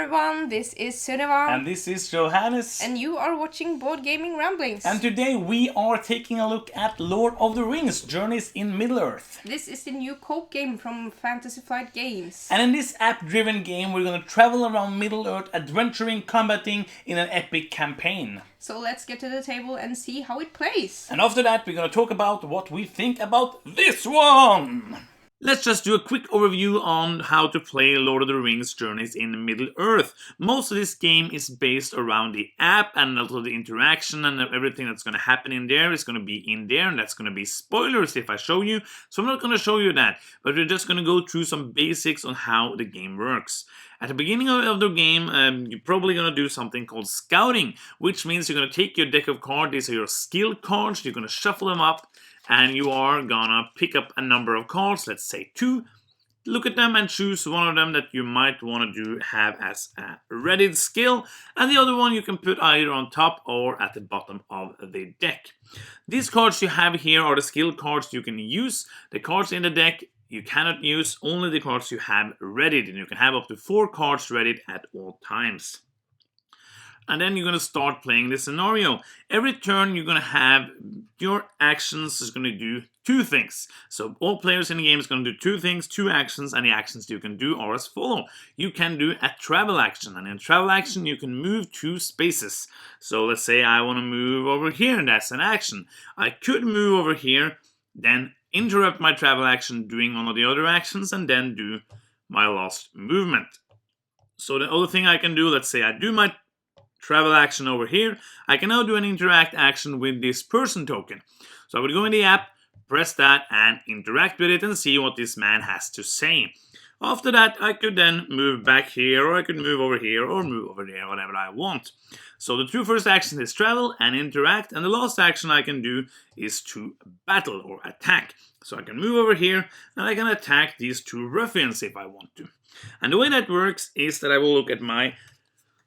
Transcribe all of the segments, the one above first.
everyone, this is Sunniva. And this is Johannes. And you are watching Board Gaming Ramblings. And today we are taking a look at Lord of the Rings, Journeys in Middle-earth. This is the new co-op game from Fantasy Flight Games. And in this app-driven game, we're going to travel around Middle-earth, adventuring, combating in an epic campaign. So let's get to the table and see how it plays. And after that, we're going to talk about what we think about this one. Let's just do a quick overview on how to play Lord of the Rings Journeys in Middle-earth. Most of this game is based around the app, and also the interaction and everything that's going to happen in there is going to be in there, and that's going to be spoilers if I show you. So I'm not going to show you that, but we're just going to go through some basics on how the game works. At the beginning of the game, you're probably going to do something called scouting, which means you're going to take your deck of cards. These are your skill cards. You're going to shuffle them up, and you are gonna pick up a number of cards, let's say 2, look at them and choose one of them that you might want to have as a readied skill, and the other one you can put either on top or at the bottom of the deck. These cards you have here are the skill cards you can use. The cards in the deck you cannot use, only the cards you have readied, and you can have up to 4 cards readied at all times. And then you're going to start playing this scenario. Every turn you're going to have your actions is going to do 2 things. So all players in the game is going to do 2 things, 2 actions, and the actions you can do are as follow. You can do a travel action, and in travel action you can move 2 spaces. So let's say I want to move over here, and that's an action. I could move over here, then interrupt my travel action doing one of the other actions, and then do my last movement. So the other thing I can do, let's say I do my travel action over here, I can now do an interact action with this person token. So I would go in the app, press that, and interact with it and see what this man has to say. After that, I could then move back here, or I could move over here, or move over there, whatever I want. So the 2 first actions is travel and interact, and the last action I can do is to battle or attack. So I can move over here, and I can attack these 2 ruffians if I want to. And the way that works is that I will look at my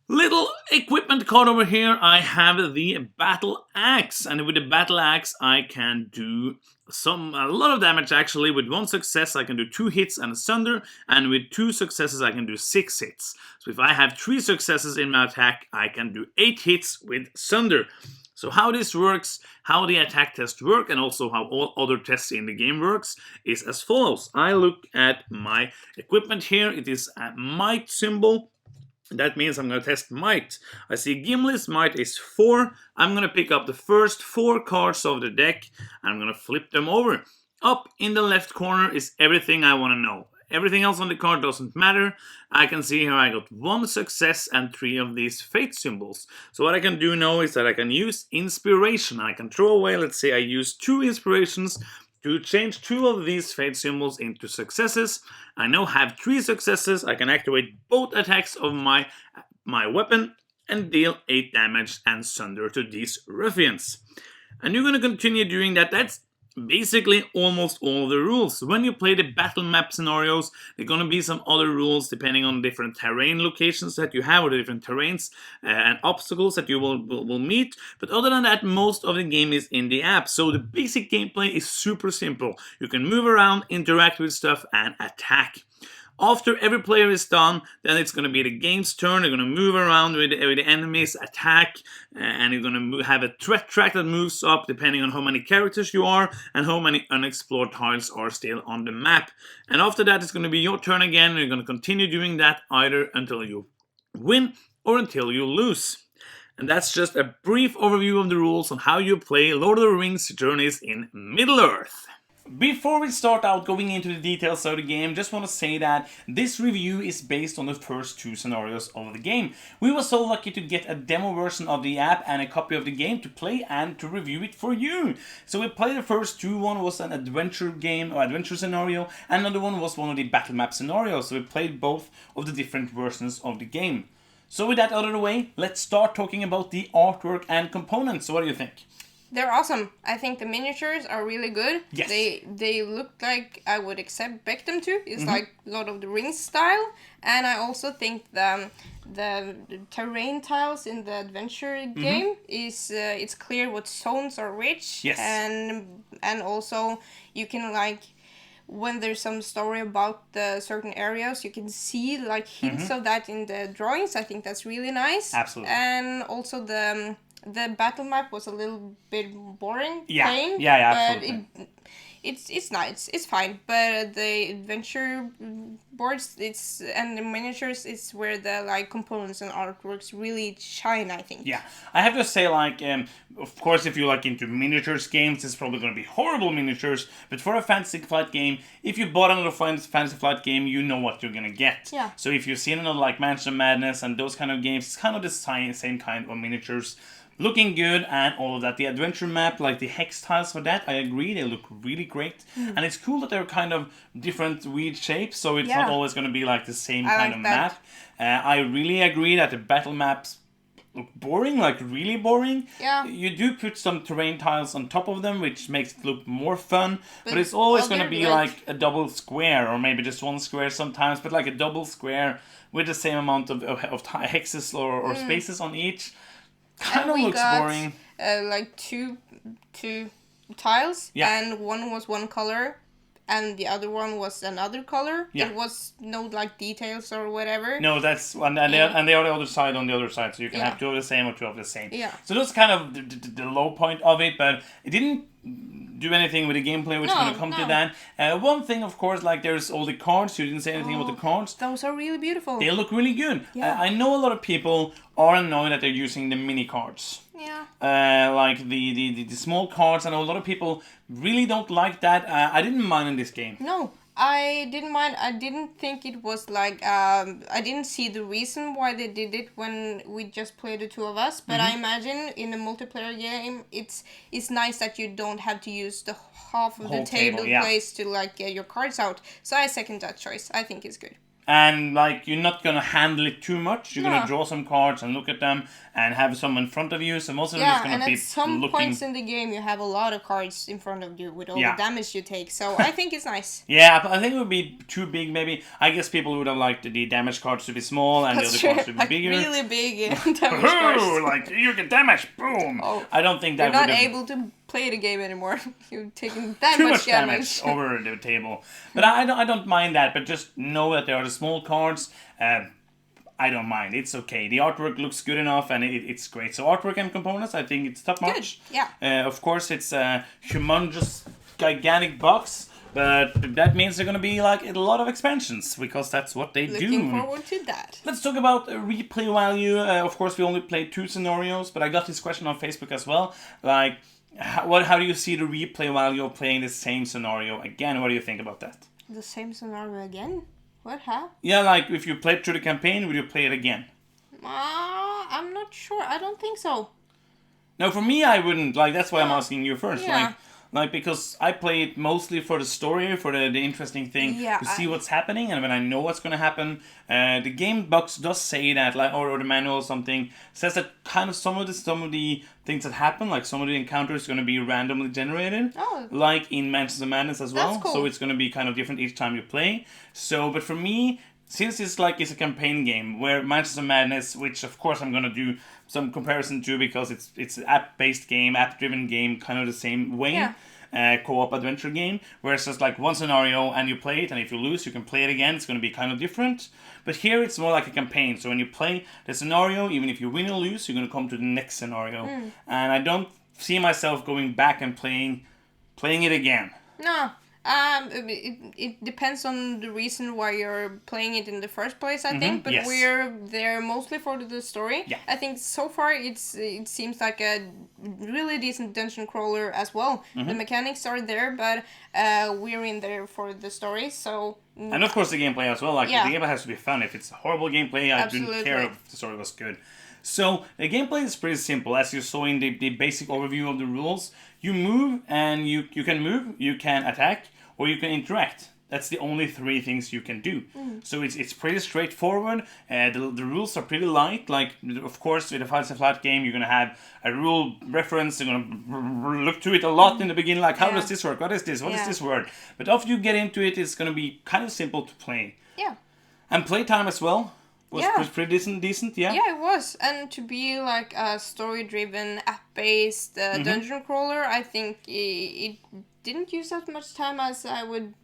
little equipment card over here. I have the battle axe, and with the battle axe I can do a lot of damage actually. With 1 success I can do 2 hits and a sunder, and with 2 successes I can do 6 hits. So if I have 3 successes in my attack, I can do 8 hits with sunder. So how this works, how the attack tests work, and also how all other tests in the game works is as follows. I look at my equipment here. It is a might symbol. That means I'm going to test might. I see Gimli's might is 4. I'm going to pick up the first 4 cards of the deck, and I'm going to flip them over. Up in the left corner is everything I want to know. Everything else on the card doesn't matter. I can see here I got 1 success and 3 of these fate symbols. So what I can do now is that I can use inspiration. I can throw away, let's say I use 2 inspirations to change 2 of these fate symbols into successes. I now have 3 successes. I can activate both attacks of my weapon and deal 8 damage and sunder to these ruffians. And you're going to continue doing that. That's basically almost all the rules. When you play the battle map scenarios, there are going to be some other rules depending on different terrain locations that you have, or the different terrains and obstacles that you will meet. But other than that, most of the game is in the app. So the basic gameplay is super simple. You can move around, interact with stuff, and attack. After every player is done, then it's going to be the game's turn. They're going to move around with the enemies, attack, and you're going to have a threat track that moves up depending on how many characters you are and how many unexplored tiles are still on the map. And after that, it's going to be your turn again, and you're going to continue doing that either until you win or until you lose. And that's just a brief overview of the rules on how you play Lord of the Rings Journeys in Middle-earth. Before we start out going into the details of the game, just want to say that this review is based on the first 2 scenarios of the game. We were so lucky to get a demo version of the app and a copy of the game to play and to review it for you. So we played the first 2. One was an adventure game or adventure scenario, and another one was one of the battle map scenarios. So we played both of the different versions of the game. So with that out of the way, let's start talking about the artwork and components. So what do you think? They're awesome. I think the miniatures are really good. Yes. They look like I would expect them to. It's like Lord of the Rings style. And I also think the terrain tiles in the adventure game is it's clear what zones are which. Yes. And also you can like when there's some story about the certain areas, you can see like hints of that in the drawings. I think that's really nice. Absolutely. And also the battle map was a little bit boring. Yeah. Plain, Yeah, but absolutely. it's nice. It's fine. But the adventure boards, and the miniatures, it's where the like components and artworks really shine, I think. Yeah, I have to say, like, of course, if you like into miniatures games, it's probably going to be horrible miniatures. But for a Fantasy Flight game, if you bought another Fantasy Flight game, you know what you're going to get. Yeah. So if you've seen another like Mansion of Madness and those kind of games, it's kind of the same kind of miniatures. Looking good and all of that. The adventure map, like the hex tiles for that, I agree, they look really great. And it's cool that they're kind of different weird shapes, so it's not always going to be like the same kind like of that. map. I really agree that the battle maps look boring, like really boring. Yeah. You do put some terrain tiles on top of them, which makes it look more fun, but it's always going to be like a double square, or maybe just one square sometimes, but like a double square with the same amount of hexes or spaces on each. Kind of looks boring. Like two tiles, Yeah. and one was one color, and the other one was another color. Yeah. It was no like details or whatever. No, that's and they are the other side on the other side, so you can have two of the same or two of the same. Yeah. So that's kind of the low point of it, but it didn't do anything with the gameplay, which is going to come to that. One thing, of course, like there's all the cards. You didn't say anything about the cards. Those are really beautiful. They look really good. Yeah. I know a lot of people are annoyed that they're using the mini cards. Yeah. Like the small cards. I know a lot of people really don't like that. I didn't mind in this game. No, I didn't mind. I didn't think it was like I didn't see the reason why they did it when we just played the two of us. But I imagine in a multiplayer game, it's nice that you don't have to use the half of the Whole table table, yeah. place to like get your cards out. So I second that choice. I think it's good. And like you're not gonna handle it too much. You're No. gonna draw some cards and look at them and have some in front of you. So most of them is Yeah, gonna and be at some looking. points in the game, you have a lot of cards in front of you with all Yeah. the damage you take. So I think it's nice. Yeah, but I think it would be too big. Maybe I guess people would have liked the damage cards to be small and the other cards to be like bigger. really big damage Oh, cards. like you get damage, boom! Oh. I don't think You're that would not have able to play the game anymore. You're taking that too much much damage over the table. But I don't mind that. But just know that there are the small cards. I don't mind. It's okay. The artwork looks good enough, and it's great. So artwork and components, I think it's top notch. Good, yeah. Of course, it's a humongous, gigantic box. But that means they're going to be like a lot of expansions, because that's what they do. Looking forward to that. Let's talk about replay value. Of course, we only played 2 scenarios, but I got this question on Facebook as well. Like, how do you see the replay value of playing the same scenario again? What do you think about that? The same scenario again? What, huh? Yeah, like if you played through the campaign, would you play it again? I'm not sure. I don't think so. No, for me, I wouldn't. Like, that's why I'm asking you first. Yeah. Like because I play it mostly for the story, for the interesting thing, Yeah, to see what's happening, and when I know what's going to happen, the game box does say that, like, or the manual or something says that kind of some of the things that happen, like some of the encounters, are going to be randomly generated, like in Mansions of Madness as well. That's cool. So it's going to be kind of different each time you play. So, but for me, since it's a campaign game where Mansions of Madness, which of course I'm gonna do some comparison to because it's an app-based game, app-driven game, kind of the same way. Yeah. Co-op adventure game where it's just like one scenario and you play it, and if you lose you can play it again. It's going to be kind of different, but here it's more like a campaign. So when you play the scenario, even if you win or lose, you're going to come to the next scenario. And I don't see myself going back and playing it again. No. It depends on the reason why you're playing it in the first place, I think. But yes. we're there mostly for the story. Yeah. I think so far it seems like a really decent dungeon crawler as well. The mechanics are there, but we're in there for the story. So. And of course the gameplay as well. Like the gameplay has to be fun. If it's horrible gameplay, I didn't care if the story was good. So the gameplay is pretty simple, as you saw in the basic overview of the rules. You move, and you can move, you can attack, or you can interact. That's the only 3 things you can do. So it's pretty straightforward. The rules are pretty light. Like, of course, with a Fantasy Flight game, you're going to have a rule reference. You're going to look to it a lot in the beginning. Like, how does this work? What is this? What is this word? But after you get into it, it's going to be kind of simple to play. Yeah. And playtime as well was pretty decent, yeah? Yeah, it was. And to be like a story-driven, app-based dungeon crawler, I think it didn't use as much time as I would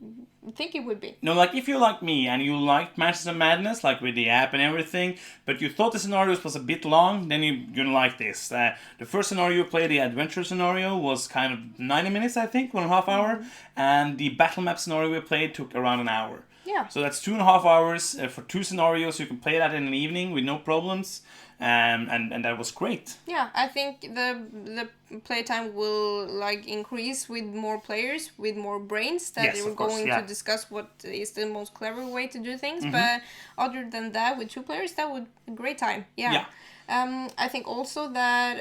think it would be. No, like if you're like me and you liked Matches of Madness, like with the app and everything, but you thought the scenarios was a bit long, then you're gonna like this. The first scenario you played, the adventure scenario, was kind of 90 minutes, I think, 1.5 hour, and the battle map scenario we played took around an hour. Yeah. So that's 2.5 hours for 2 scenarios. You can play that in an evening with no problems, and that was great. Yeah, I think the playtime will like increase with more players, with more brains that Yes, are of course, going yeah. to discuss what is the most clever way to do things. But other than that, with 2 players, that would be a great time. Yeah. I think also that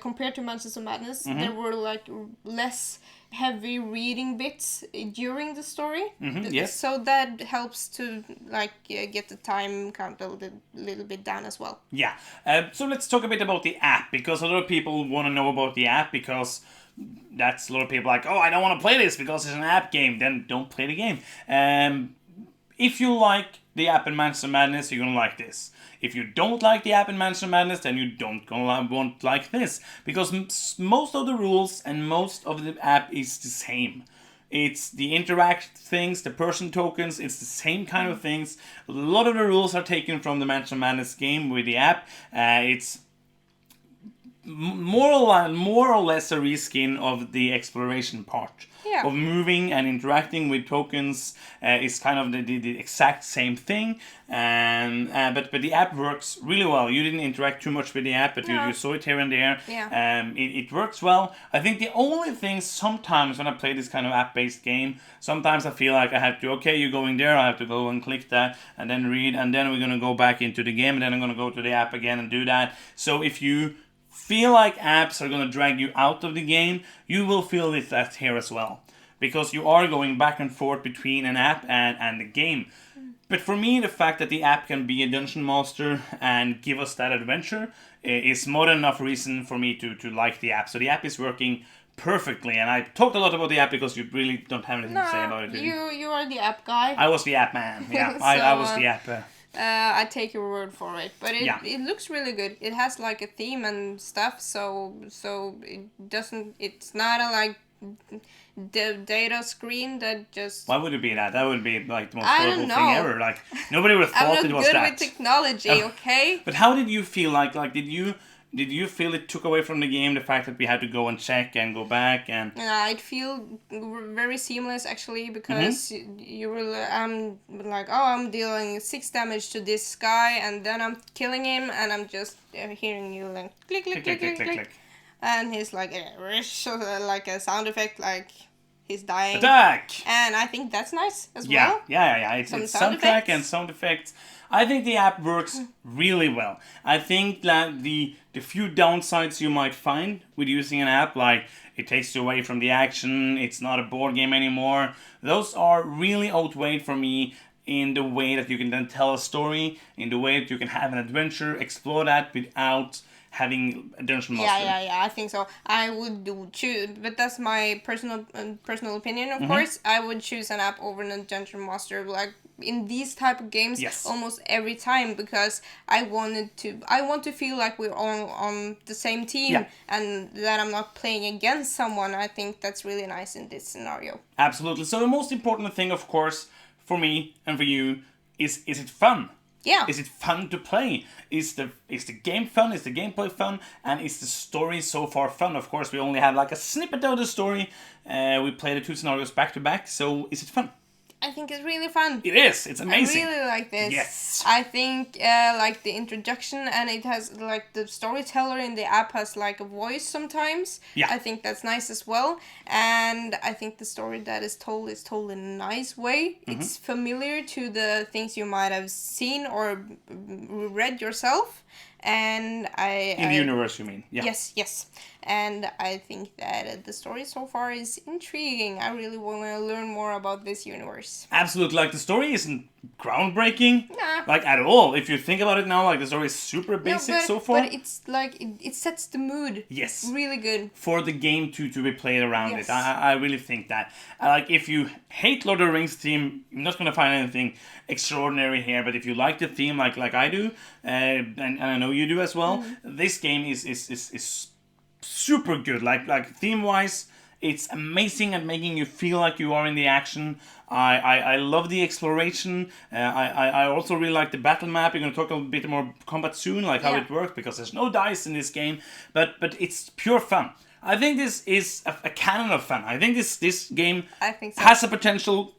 compared to Mansions of Madness, there were like less heavy reading bits during the story. Yes. So that helps to like get the time count a little bit down as well. Yeah. So let's talk a bit about the app, because a lot of people want to know about the app, because that's a lot of people like, oh, I don't want to play this because it's an app game. Then don't play the game. If you like the app in Mansions of Madness, you're gonna like this. If you don't like the app in Mansions of Madness, then you won't like this, because most of the rules and most of the app is the same. It's the interact things, the person tokens, it's the same kind of things. A lot of the rules are taken from the Mansions of Madness game with the app. It's more or less a reskin of the exploration part. Yeah. Of moving and interacting with tokens is kind of the exact same thing, but the app works really well. You didn't interact too much with the app, but you saw it here and there. Yeah. It works well. I think the only thing sometimes when I play this kind of app-based game, sometimes I feel like I have to, okay, you're going there, I have to go and click that, and then read, and then we're going to go back into the game, and then I'm going to go to the app again and do that. So if you feel like apps are going to drag you out of the game, you will feel that here as well, because you are going back and forth between an app and the game. But for me, the fact that the app can be a dungeon master and give us that adventure is more than enough reason for me to like the app. So the app is working perfectly, and I talked a lot about the app because you really don't have anything to say about it. You are the app guy. I was the app man. Yeah, I was the app. I take your word for it, but it looks really good. It has like a theme and stuff, so it doesn't. It's not a like the data screen that just. Why would it be that? That would be like the most I horrible don't know. thing ever. Like nobody would have thought it was that. I'm not good with technology, okay? But how did you feel? Like did you feel it took away from the game, the fact that we had to go and check and go back and? I'd feel very seamless actually, because you were like, oh, I'm dealing 6 damage to this guy, and then I'm killing him, and I'm just hearing you like click click click click click, and he's like like a sound effect like he's dying. Attack! And I think that's nice as well. Yeah. It's sound soundtrack effects. and sound effects. I think the app works really well. I think that the few downsides you might find with using an app, like it takes you away from the action, it's not a board game anymore, those are really outweighed for me in the way that you can then tell a story, in the way that you can have an adventure, explore that without having a dungeon master. Yeah, I think so. I would choose, but that's my personal opinion, of course. I would choose an app over a dungeon master, like in these type of games, almost every time, because I want to feel like we're all on the same team, and that I'm not playing against someone. I think that's really nice in this scenario. Absolutely. So the most important thing, of course, for me and for you is it fun? Yeah. Is it fun to play? Is the game fun? Is the gameplay fun? And is the story so far fun? Of course, we only have like a snippet of the story. We play the 2 scenarios back to back. So is it fun? I think it's really fun. It is. It's amazing. I really like this. Yes. I think like the introduction, and it has like the storyteller in the app has like a voice sometimes. Yeah. I think that's nice as well. And I think the story that is told in a nice way. It's familiar to the things you might have seen or read yourself. And in the universe, you mean? Yeah. Yes. And I think that the story so far is intriguing. I really want to learn more about this universe. Absolutely. Like, the story isn't groundbreaking. Nah. Like, at all. If you think about it now, like, the story is super basic so far. But it's like, it sets the mood. Yes. Really good. For the game to be played around Yes. it. I really think that. Like, if you hate Lord of the Rings theme, you're not going to find anything extraordinary here. But if you like the theme like I do, and I know you do as well, this game is super good. Like theme-wise, It's amazing at making you feel like you are in the action. I love the exploration. I also really like the battle map. We're going to talk a bit more combat soon, like how it works, because there's no dice in this game, but it's pure fun. I think this is a canon of fun. I think this game has a potential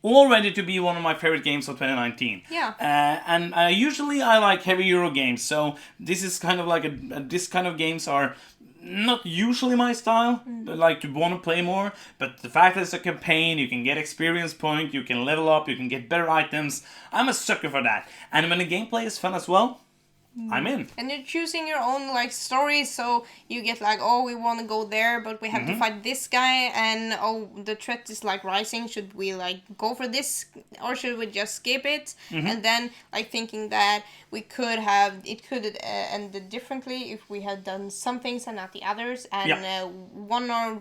already to be one of my favorite games of 2019. Yeah. And usually I like heavy Euro games, so this is kind of like this kind of games are not usually my style. I like to want to play more, but the fact that it's a campaign, you can get experience point, you can level up, you can get better items. I'm a sucker for that. And when the gameplay is fun as well, I'm in. And you're choosing your own like story, so you get like, oh, we want to go there, but we have to fight this guy, and oh, the threat is like rising. Should we like go for this, or should we just skip it? And then like thinking that we could have ended differently if we had done some things and not the others, and one or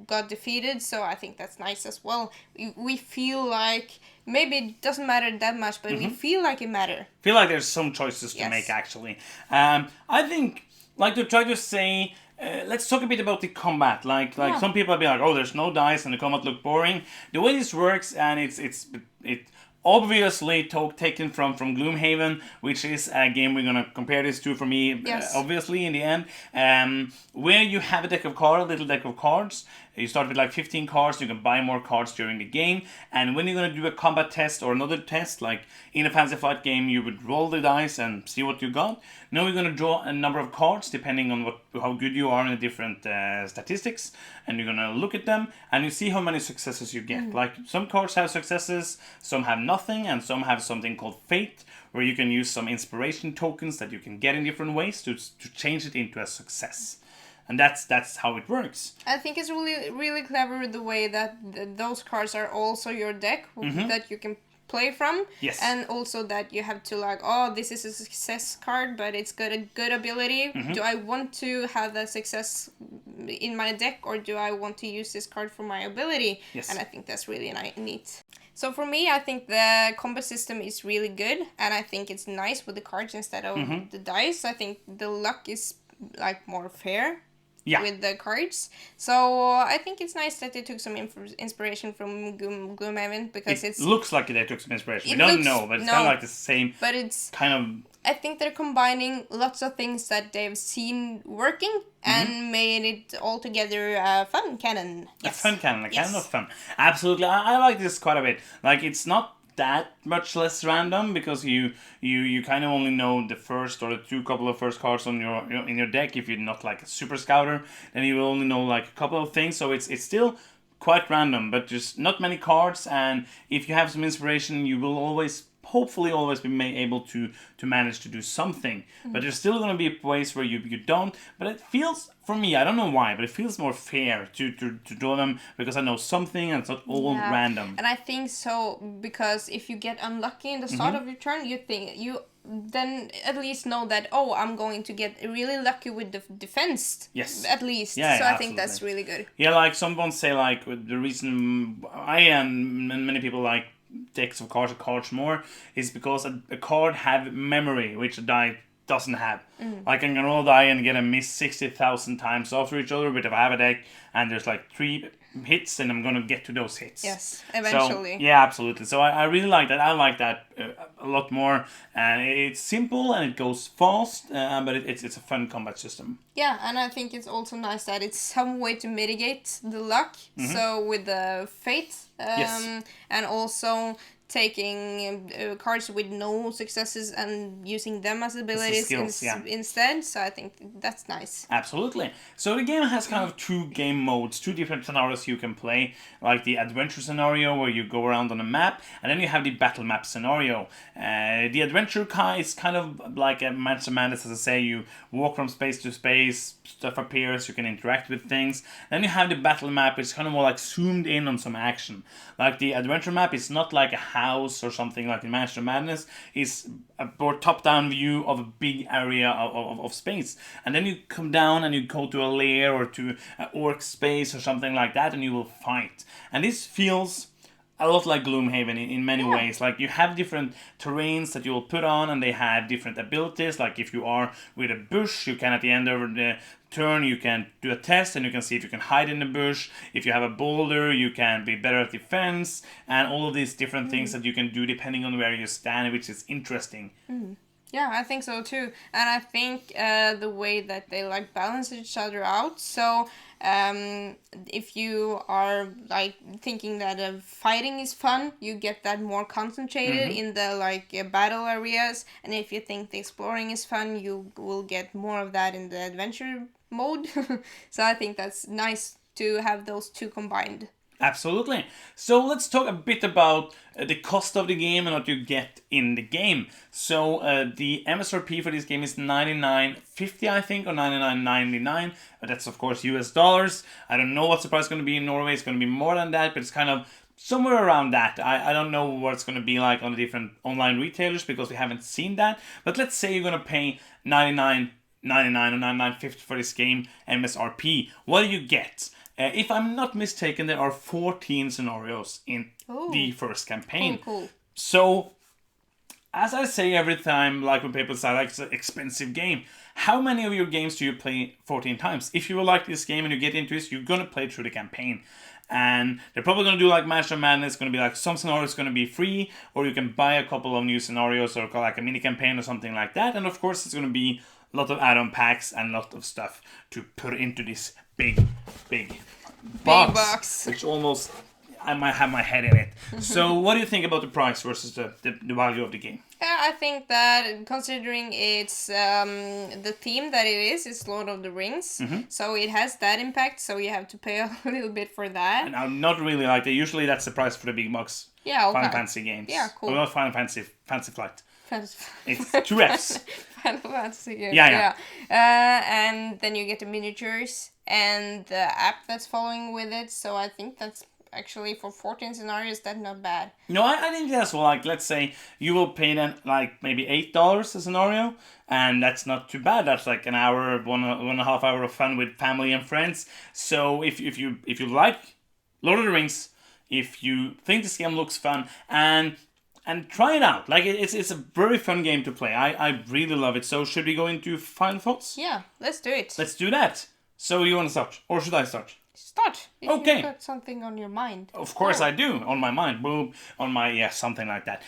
got defeated. So I think that's nice as well. We feel like maybe it doesn't matter that much, but we feel like it matters. Feel like there's some choices to make, actually. I think, like, to try to say, let's talk a bit about the combat. Like some people be like, oh, there's no dice and the combat look boring. The way this works, and it obviously taken from Gloomhaven, which is a game we're gonna compare this to for me, obviously in the end, where you have a little deck of cards. You start with like 15 cards, you can buy more cards during the game, and when you're gonna do a combat test or another test, like in a Fantasy Flight game, you would roll the dice and see what you got. Now you're gonna draw a number of cards depending on how good you are in the different statistics, and you're gonna look at them and you see how many successes you get. Like some cards have successes, some have nothing, and some have something called fate, where you can use some inspiration tokens that you can get in different ways to change it into a success. And that's how it works. I think it's really clever the way that those cards are also your deck that you can play from. Yes. And also that you have to like, oh, this is a success card, but it's got a good ability. Do I want to have that success in my deck, or do I want to use this card for my ability? Yes. And I think that's really neat. So for me, I think the combat system is really good, and I think it's nice with the cards instead of the dice. I think the luck is like more fair. With the cards. So I think it's nice that they took some inspiration from Gloomhaven, because it looks like they took some inspiration. We don't know, but it's kind of like the same. But it's kind of. I think they're combining lots of things that they've seen working and made it all together a fun canon. Yes. A fun canon, a canon of fun. Absolutely, I like this quite a bit. Like, it's not that much less random, because you kind of only know the first or the couple of first cards on your in your deck. If you're not like a super scouter, then you will only know like a couple of things. So it's still quite random, but just not many cards. And if you have some inspiration, you will hopefully always be able to manage to do something. But there's still going to be ways where you don't. But it feels, for me, I don't know why, but it feels more fair to draw them, because I know something and it's not all random. And I think so, because if you get unlucky in the start of your turn, you then at least know that, oh, I'm going to get really lucky with the defense. Yes. At least. Yeah, so I absolutely. think that's really good. Yeah, like someone say, like, the reason I and many people like decks of cards more is because a card have memory, which a die doesn't have. Like, I can roll a die and get a miss 60,000 times after each other, but if I have a deck and there's like 3 hits, then I'm gonna get to those hits. Yes, eventually. So, yeah, absolutely. So I really like that. I like that a lot more, and it's simple and it goes fast, but it's a fun combat system. Yeah, and I think it's also nice that it's some way to mitigate the luck. So with the fate, and also taking cards with no successes and using them as abilities instead. So I think that's nice. Absolutely. So the game has kind of 2 game modes, 2 different scenarios you can play, like the adventure scenario where you go around on a map, and then you have the battle map scenario. The adventure is kind of like a Manchester Madness, as I say. You walk from space to space, stuff appears, you can interact with things. Then you have the battle map, which is kind of more like zoomed in on some action. Like the adventure map is not like a house or something like in Manchester Madness. It's a more top-down view of a big area of space. And then you come down and you go to a lair or to an orc space or something like that, and you will fight. And this feels a lot like Gloomhaven in many ways. Like you have different terrains that you will put on, and they have different abilities. Like if you are with a bush, you can at the end of the turn you can do a test and you can see if you can hide in the bush. If you have a boulder, you can be better at defense, and all of these different things that you can do depending on where you stand, which is interesting. Yeah, I think so too, and I think the way that they like balance each other out. So if you are like thinking that fighting is fun, you get that more concentrated in the like battle areas, and if you think the exploring is fun, you will get more of that in the adventure mode. So I think that's nice to have those two combined. Absolutely. So let's talk a bit about the cost of the game and what you get in the game. So the MSRP for this game is $99.50, I think, or $99.99. That's of course US dollars. I don't know what the price is going to be in Norway. It's going to be more than that, but it's kind of somewhere around that. I don't know what it's going to be like on the different online retailers because we haven't seen that. But let's say you're going to pay $99.99 or $99.50 for this game MSRP. What do you get? If I'm not mistaken, there are 14 scenarios in the first campaign. Cool. So, as I say every time, like when people say, like, it's an expensive game, how many of your games do you play 14 times? If you like this game and you get into it, you're going to play through the campaign. And they're probably going to do like Mansion of Madness. It's going to be like some scenarios going to be free, or you can buy a couple of new scenarios or like a mini campaign or something like that. And of course, it's going to be a lot of add-on packs and a lot of stuff to put into this big box. Which almost, I might have my head in it. So what do you think about the price versus the value of the game? Yeah, I think that considering it's the theme that it is, it's Lord of the Rings, so it has that impact, so you have to pay a little bit for that. And I'm not really like that. Usually that's the price for the big box. Yeah, okay. Final Fantasy games. Yeah, cool. Well, not Final Fantasy, Fantasy Flight. It's 2 Fs. Final Fantasy games. Yeah. And then you get the miniatures and the app that's following with it, so I think that's actually for 14 scenarios, that's not bad. No, I think that's well, like, let's say you will pay then like maybe $8 a scenario, and that's not too bad. That's like an hour, one and a half hour of fun with family and friends. So if you like Lord of the Rings, if you think this game looks fun, and try it out. Like it's a very fun game to play. I really love it. So should we go into final thoughts? Yeah, let's do it. Let's do that. So you want to start, or should I start? Start. If Okay. you've got something on your mind. Of course I do. On my mind. Boom. On my, something like that.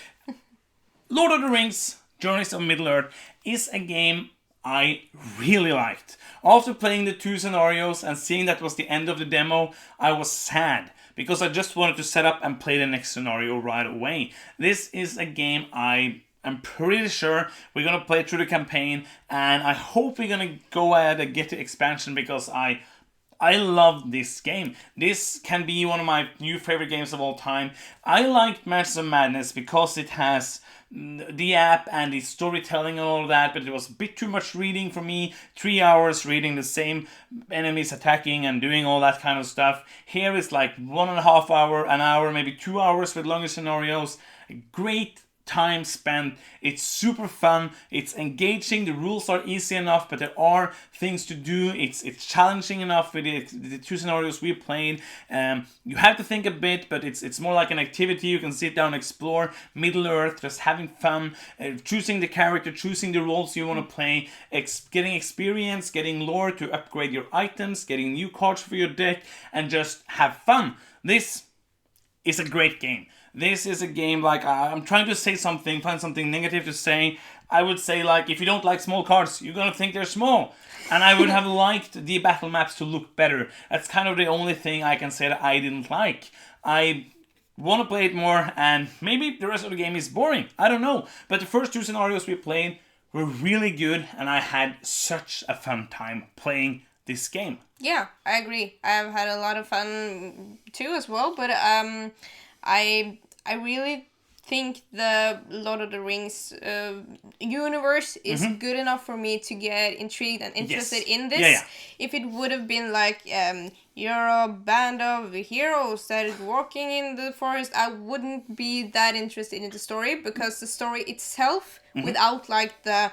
Lord of the Rings, Journeys of Middle-earth is a game I really liked. After playing the 2 scenarios and seeing that was the end of the demo, I was sad. Because I just wanted to set up and play the next scenario right away. This is a game I'm pretty sure we're going to play through the campaign. And I hope we're going to go ahead and get the expansion because I love this game. This can be one of my new favorite games of all time. I liked Mansion of Madness because it has the app and the storytelling and all of that, but it was a bit too much reading for me. 3 hours reading the same enemies attacking and doing all that kind of stuff. Here it's like 1.5 hour, an hour, maybe 2 hours with longer scenarios. Great time spent. It's super fun. It's engaging. The rules are easy enough, but there are things to do. It's challenging enough with the 2 scenarios we played. You have to think a bit, but it's more like an activity. You can sit down, explore Middle-earth, just having fun, choosing the character, choosing the roles you want to play, getting experience, getting lore to upgrade your items, getting new cards for your deck, and just have fun. This is a great game. This is a game, like, I'm trying to say something, find something negative to say. I would say, like, if you don't like small cards, you're going to think they're small. And I would have liked the battle maps to look better. That's kind of the only thing I can say that I didn't like. I want to play it more, and maybe the rest of the game is boring. I don't know. But the first 2 scenarios we played were really good, and I had such a fun time playing this game. Yeah, I agree. I've had a lot of fun too as well, but I really think the Lord of the Rings universe is good enough for me to get intrigued and interested in this. Yeah. If it would have been like you're a band of heroes that is walking in the forest, I wouldn't be that interested in the story, because the story itself, without like the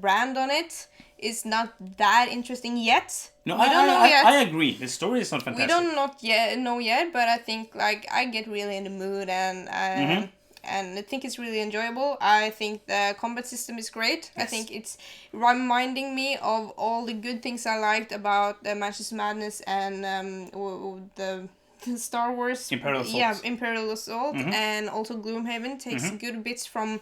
brand on it, is not that interesting yet. No, We don't know yet. I agree. The story is not We fantastic. don't not yet know yet, but I think like I get really in the mood and I think it's really enjoyable. I think the combat system is great. Yes. I think it's reminding me of all the good things I liked about Manchester Madness and the Star Wars. Imperial Assault. Yeah, Imperial Assault, and also Gloomhaven takes good bits from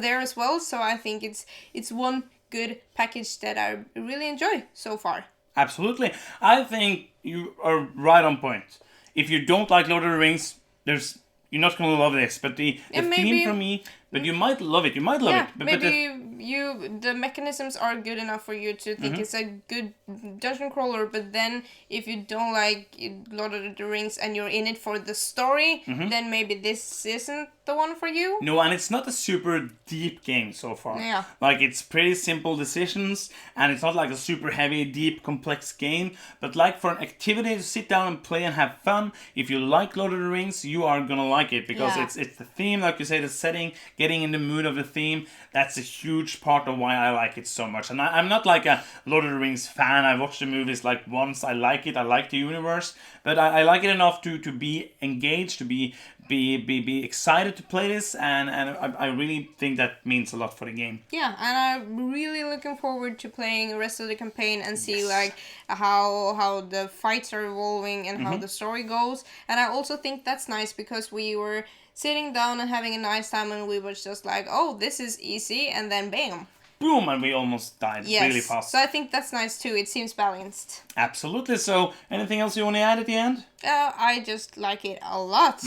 there as well. So I think it's one good package that I really enjoy so far. Absolutely. I think you are right on point. If you don't like Lord of the Rings, you're not going to love this. But the theme for me, but you might love it. You might love it. But the mechanisms are good enough for you to think it's a good dungeon crawler. But then if you don't like Lord of the Rings and you're in it for the story, then maybe this isn't the one for you. No, and it's not a super deep game so far. Yeah. Like, it's pretty simple decisions, and it's not like a super heavy, deep, complex game. But like for an activity to sit down and play and have fun, if you like Lord of the Rings, you are gonna like it because it's the theme, like you say, the setting, getting in the mood of the theme. That's a huge part of why I like it so much. And I'm not like a Lord of the Rings fan. I watched the movies like once. I like it. I like the universe, but I like it enough to be engaged, to be excited to play this, and I really think that means a lot for the game. Yeah, and I'm really looking forward to playing the rest of the campaign and see like how the fights are evolving and how the story goes. And I also think that's nice because we were sitting down and having a nice time and we were just like, oh, this is easy, and then bam. Boom, and we almost died really fast. So I think that's nice too. It seems balanced. Absolutely. So anything else you want to add at the end? I just like it a lot.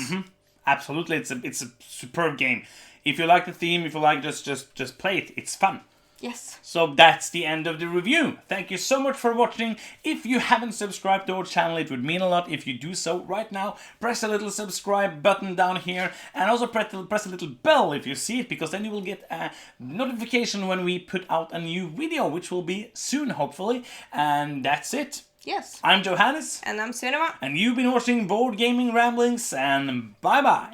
Absolutely, it's a superb game. If you like the theme, if you like just play it, it's fun. Yes. So that's the end of the review. Thank you so much for watching. If you haven't subscribed to our channel, it would mean a lot if you do so right now. Press a little subscribe button down here, and also press a little bell if you see it, because then you will get a notification when we put out a new video, which will be soon, hopefully. And that's it. Yes. I'm Johannes. And I'm Cinema. And you've been watching Board Gaming Ramblings, and bye-bye.